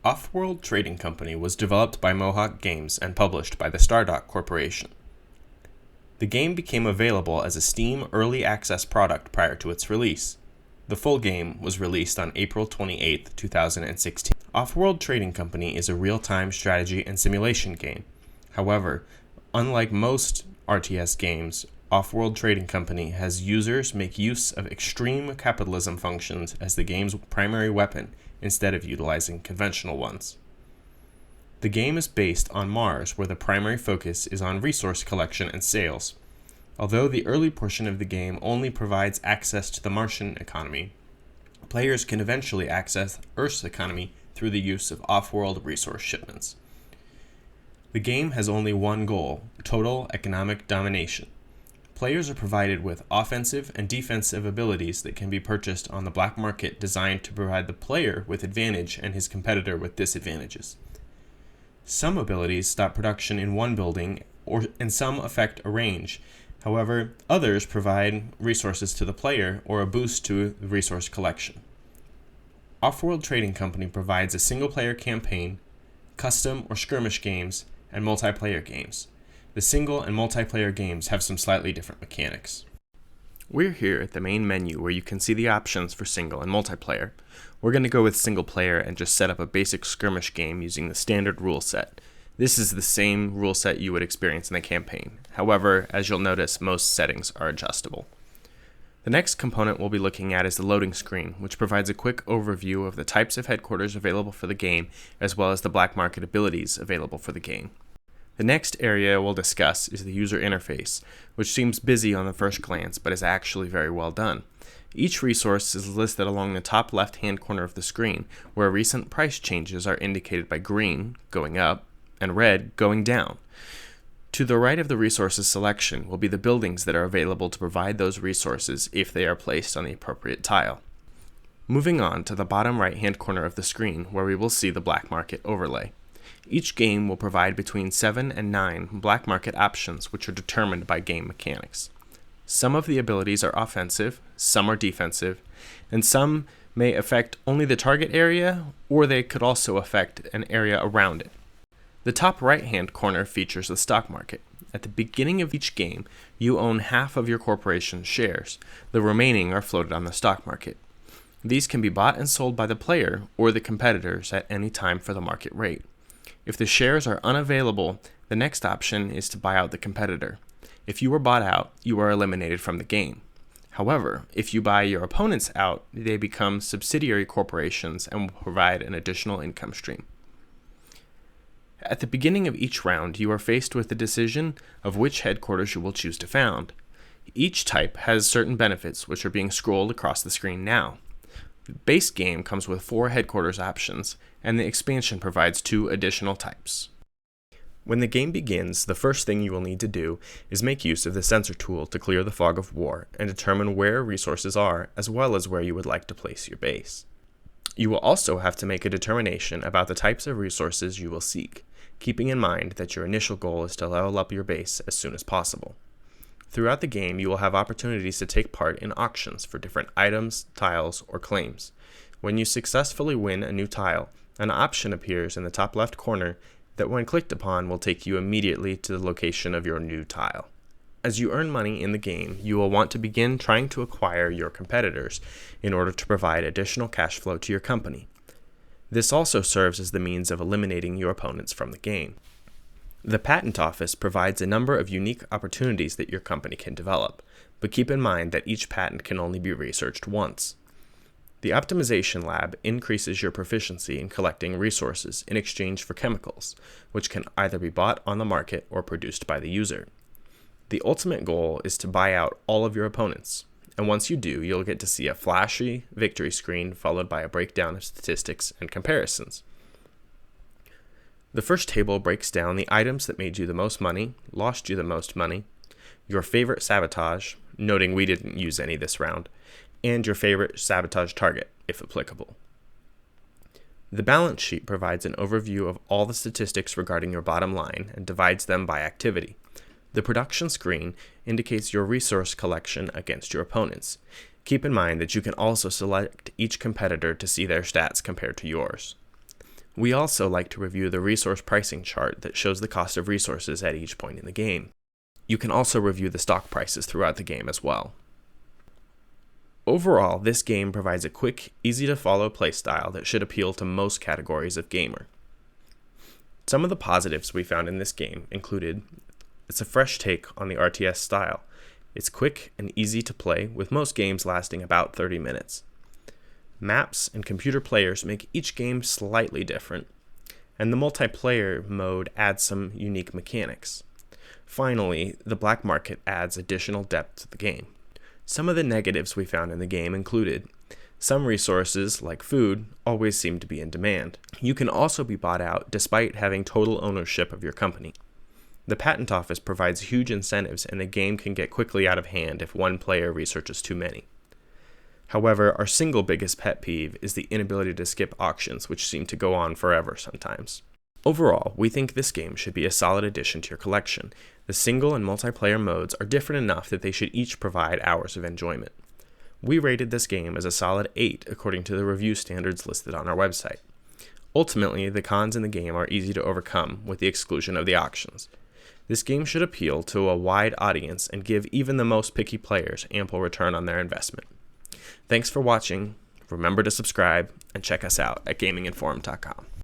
Offworld Trading Company was developed by Mohawk Games and published by the Stardock Corporation. The game became available as a Steam Early Access product prior to its release. The full game was released on April 28, 2016. Offworld Trading Company is a real-time strategy and simulation game. However, unlike most RTS games, Offworld Trading Company has users make use of extreme capitalism functions as the game's primary weapon instead of utilizing conventional ones. The game is based on Mars, where the primary focus is on resource collection and sales. Although the early portion of the game only provides access to the Martian economy, players can eventually access Earth's economy through the use of off-world resource shipments. The game has only one goal: total economic domination. Players are provided with offensive and defensive abilities that can be purchased on the black market, designed to provide the player with advantage and his competitor with disadvantages. Some abilities stop production in one building, and some affect a range. However, others provide resources to the player or a boost to the resource collection. Offworld Trading Company provides a single-player campaign, custom or skirmish games, and multiplayer games. The single and multiplayer games have some slightly different mechanics. We're here at the main menu where you can see the options for single and multiplayer. We're going to go with single player and just set up a basic skirmish game using the standard rule set. This is the same rule set you would experience in the campaign. However, as you'll notice, most settings are adjustable. The next component we'll be looking at is the loading screen, which provides a quick overview of the types of headquarters available for the game, as well as the black market abilities available for the game. The next area we'll discuss is the user interface, which seems busy on the first glance, but is actually very well done. Each resource is listed along the top left-hand corner of the screen, where recent price changes are indicated by green, going up, and red, going down. To the right of the resources selection will be the buildings that are available to provide those resources if they are placed on the appropriate tile. Moving on to the bottom right-hand corner of the screen, where we will see the black market overlay. Each game will provide between 7 and 9 black market options, which are determined by game mechanics. Some of the abilities are offensive, some are defensive, and some may affect only the target area, or they could also affect an area around it. The top right-hand corner features the stock market. At the beginning of each game, you own half of your corporation's shares. The remaining are floated on the stock market. These can be bought and sold by the player or the competitors at any time for the market rate. If the shares are unavailable, the next option is to buy out the competitor. If you are bought out, you are eliminated from the game. However, if you buy your opponents out, they become subsidiary corporations and will provide an additional income stream. At the beginning of each round, you are faced with the decision of which headquarters you will choose to found. Each type has certain benefits, which are being scrolled across the screen now. The base game comes with 4 headquarters options, and the expansion provides 2 additional types. When the game begins, the first thing you will need to do is make use of the sensor tool to clear the fog of war and determine where resources are, as well as where you would like to place your base. You will also have to make a determination about the types of resources you will seek, keeping in mind that your initial goal is to level up your base as soon as possible. Throughout the game, you will have opportunities to take part in auctions for different items, tiles, or claims. When you successfully win a new tile, an option appears in the top left corner that, when clicked upon, will take you immediately to the location of your new tile. As you earn money in the game, you will want to begin trying to acquire your competitors in order to provide additional cash flow to your company. This also serves as the means of eliminating your opponents from the game. The Patent Office provides a number of unique opportunities that your company can develop, but keep in mind that each patent can only be researched once. The Optimization Lab increases your proficiency in collecting resources in exchange for chemicals, which can either be bought on the market or produced by the user. The ultimate goal is to buy out all of your opponents, and once you do, you'll get to see a flashy victory screen followed by a breakdown of statistics and comparisons. The first table breaks down the items that made you the most money, lost you the most money, your favorite sabotage, noting we didn't use any this round, and your favorite sabotage target, if applicable. The balance sheet provides an overview of all the statistics regarding your bottom line and divides them by activity. The production screen indicates your resource collection against your opponents. Keep in mind that you can also select each competitor to see their stats compared to yours. We also like to review the resource pricing chart that shows the cost of resources at each point in the game. You can also review the stock prices throughout the game as well. Overall, this game provides a quick, easy-to-follow playstyle that should appeal to most categories of gamer. Some of the positives we found in this game included: it's a fresh take on the RTS style. It's quick and easy to play, with most games lasting about 30 minutes. Maps and computer players make each game slightly different, and the multiplayer mode adds some unique mechanics. Finally, the black market adds additional depth to the game. Some of the negatives we found in the game included: some resources, like food, always seem to be in demand. You can also be bought out despite having total ownership of your company. The patent office provides huge incentives, and the game can get quickly out of hand if one player researches too many. However, our single biggest pet peeve is the inability to skip auctions, which seem to go on forever sometimes. Overall, we think this game should be a solid addition to your collection. The single and multiplayer modes are different enough that they should each provide hours of enjoyment. We rated this game as a solid 8 according to the review standards listed on our website. Ultimately, the cons in the game are easy to overcome, with the exclusion of the auctions. This game should appeal to a wide audience and give even the most picky players ample return on their investment. Thanks for watching. Remember to subscribe and check us out at gaminginformed.com.